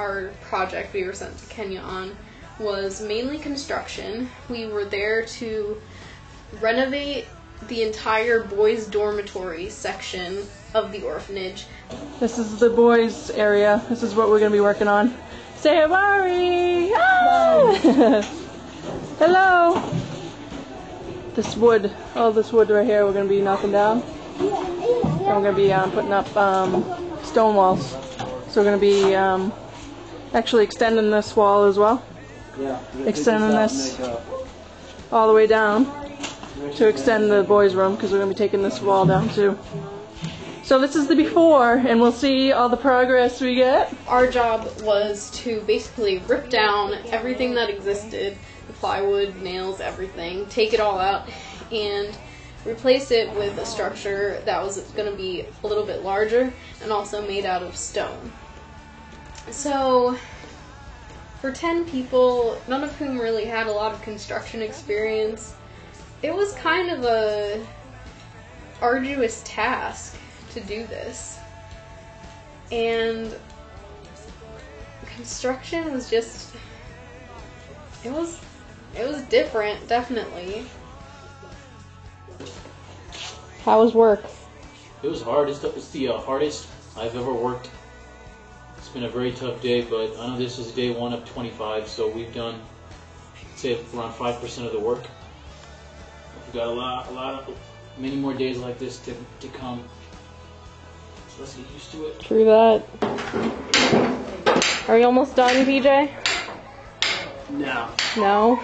our project we were sent to Kenya on was mainly construction. We were there to renovate the entire boys' dormitory section of the orphanage. This is the boys' area. This is what we're going to be working on. Say Amari! Ah! Hello! This wood, all this wood right here, we're going to be knocking down. And we're going to be putting up stone walls. So we're going to be actually extending this wall as well. Extending this all the way down to extend the boys' room, because we're going to be taking this wall down too. So this is the before, and we'll see all the progress we get. Our job was to basically rip down everything that existed, the plywood, nails, everything, take it all out, and replace it with a structure that was going to be a little bit larger and also made out of stone. So for 10 people, none of whom really had a lot of construction experience, it was kind of a arduous task to do this. And construction was just, it was different, definitely. How was work? It was hard. It's the hardest I've ever worked. It's been a very tough day, but I know this is day 1 of 25, so we've done, say, around 5% of the work. We've got many more days like this to come. So let's get used to it. True that. Are you almost done, PJ? No. No?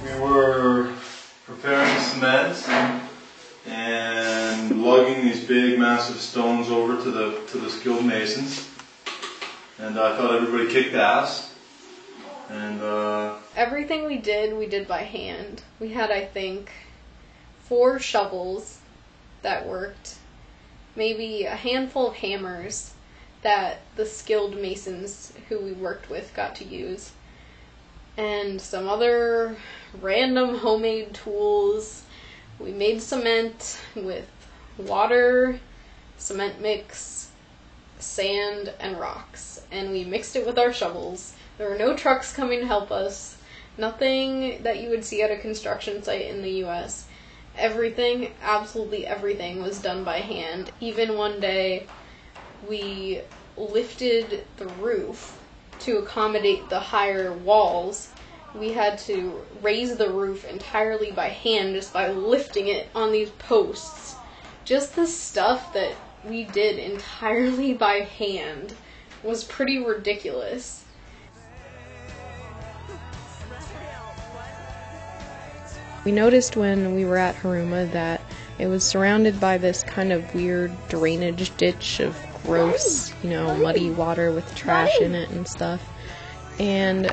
We were preparing cement and lugging these big, massive stones over to the skilled masons, and I thought everybody kicked ass. And everything we did by hand. We had, I think, 4 shovels that worked, maybe a handful of hammers that the skilled masons who we worked with got to use, and some other random homemade tools. We made cement with water, cement mix, sand, and rocks, and we mixed it with our shovels. There were no trucks coming to help us, nothing that you would see at a construction site in the US. Everything, absolutely everything, was done by hand. Even one day, we lifted the roof to accommodate the higher walls. We had to raise the roof entirely by hand just by lifting it on these posts. Just the stuff that we did entirely by hand was pretty ridiculous. We noticed when we were at Haruma that it was surrounded by this kind of weird drainage ditch of gross, muddy water with trash in it and stuff. And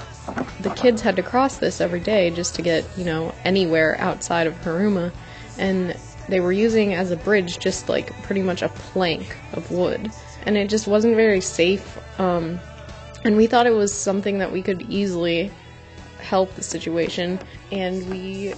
the kids had to cross this every day just to get, anywhere outside of Haruma. And they were using as a bridge just like pretty much a plank of wood. And it just wasn't very safe. And we thought it was something that we could easily help the situation. And we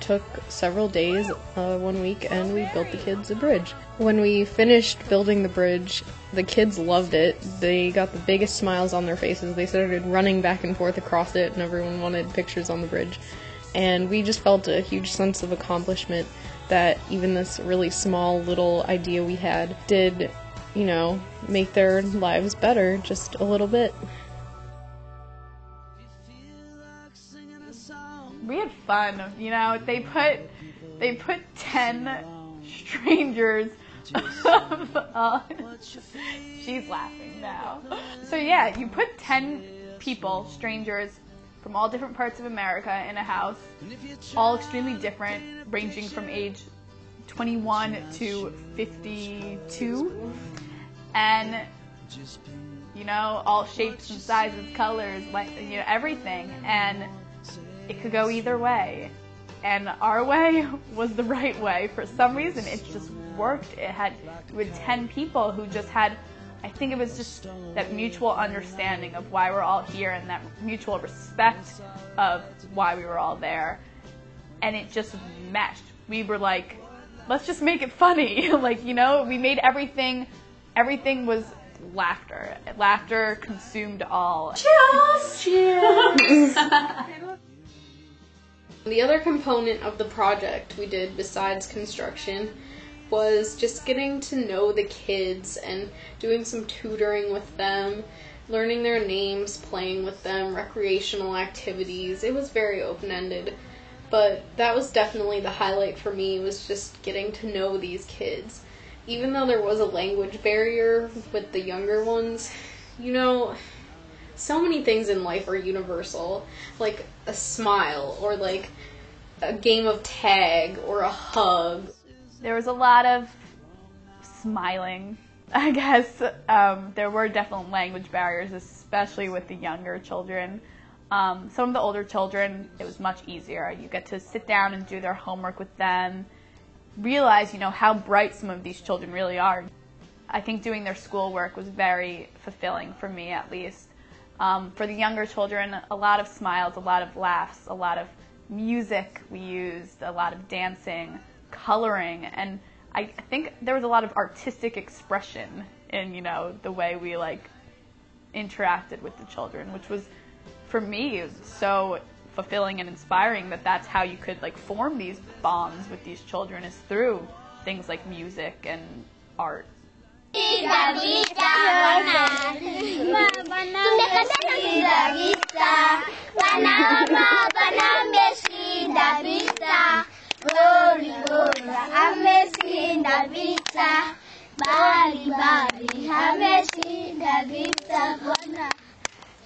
took several days, 1 week, and we built the kids a bridge. When we finished building the bridge, the kids loved it. They got the biggest smiles on their faces. They started running back and forth across it, and everyone wanted pictures on the bridge. And we just felt a huge sense of accomplishment that even this really small little idea we had did, make their lives better just a little bit. We had fun, they put 10 strangers she's laughing now. So yeah, you put 10 people, strangers, from all different parts of America in a house, all extremely different, ranging from age 21 to 52, and all shapes and sizes, colors, everything, and it could go either way, and our way was the right way. For some reason, it just worked. We had 10 people who just had, I think it was just that mutual understanding of why we're all here and that mutual respect of why we were all there. and it just meshed. We were like, let's just make it funny. Like, you know, we made everything was laughter. Laughter consumed all. Cheers! Cheers! The other component of the project we did besides construction was just getting to know the kids and doing some tutoring with them, learning their names, playing with them, recreational activities. It was very open-ended, but that was definitely the highlight for me, was just getting to know these kids. Even though there was a language barrier with the younger ones, you know, so many things in life are universal, like a smile or like a game of tag or a hug. There was a lot of smiling, I guess. There were definitely language barriers, especially with the younger children. Some of the older children, it was much easier. You get to sit down and do their homework with them, realize, you know, how bright some of these children really are. I think doing their schoolwork was very fulfilling for me, at least. For the younger children, a lot of smiles, a lot of laughs, a lot of music we used, a lot of dancing, coloring, and I think there was a lot of artistic expression in, you know, the way we like interacted with the children, which was, for me, so fulfilling and inspiring that that's how you could like form these bonds with these children, is through things like music and art.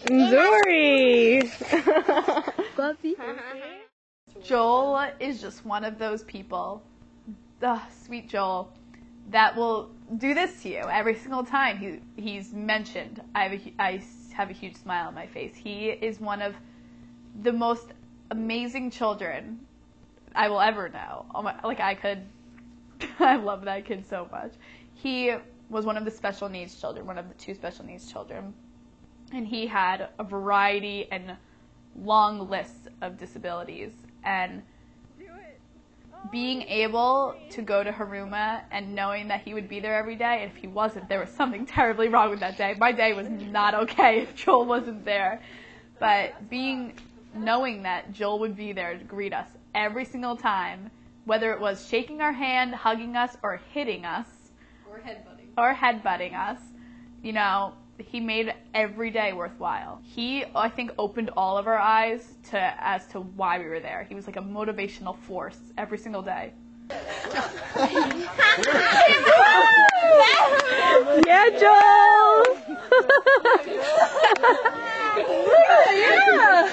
Mzuri! Joel is just one of those people, sweet Joel, that will do this to you every single time he's mentioned. I have a huge smile on my face. He is one of the most amazing children I will ever know. I love that kid so much. He was one of the special needs children, one of the 2 special needs children. And he had a variety and long lists of disabilities. And being able to go to Haruma and knowing that he would be there every day, and if he wasn't, there was something terribly wrong with that day. My day was not okay if Joel wasn't there. But knowing that Joel would be there to greet us every single time, whether it was shaking our hand, hugging us, or hitting us, or headbutting us, you know, he made every day worthwhile. He, I think, opened all of our eyes as to why we were there. He was like a motivational force every single day. Yeah, Joel! Yeah!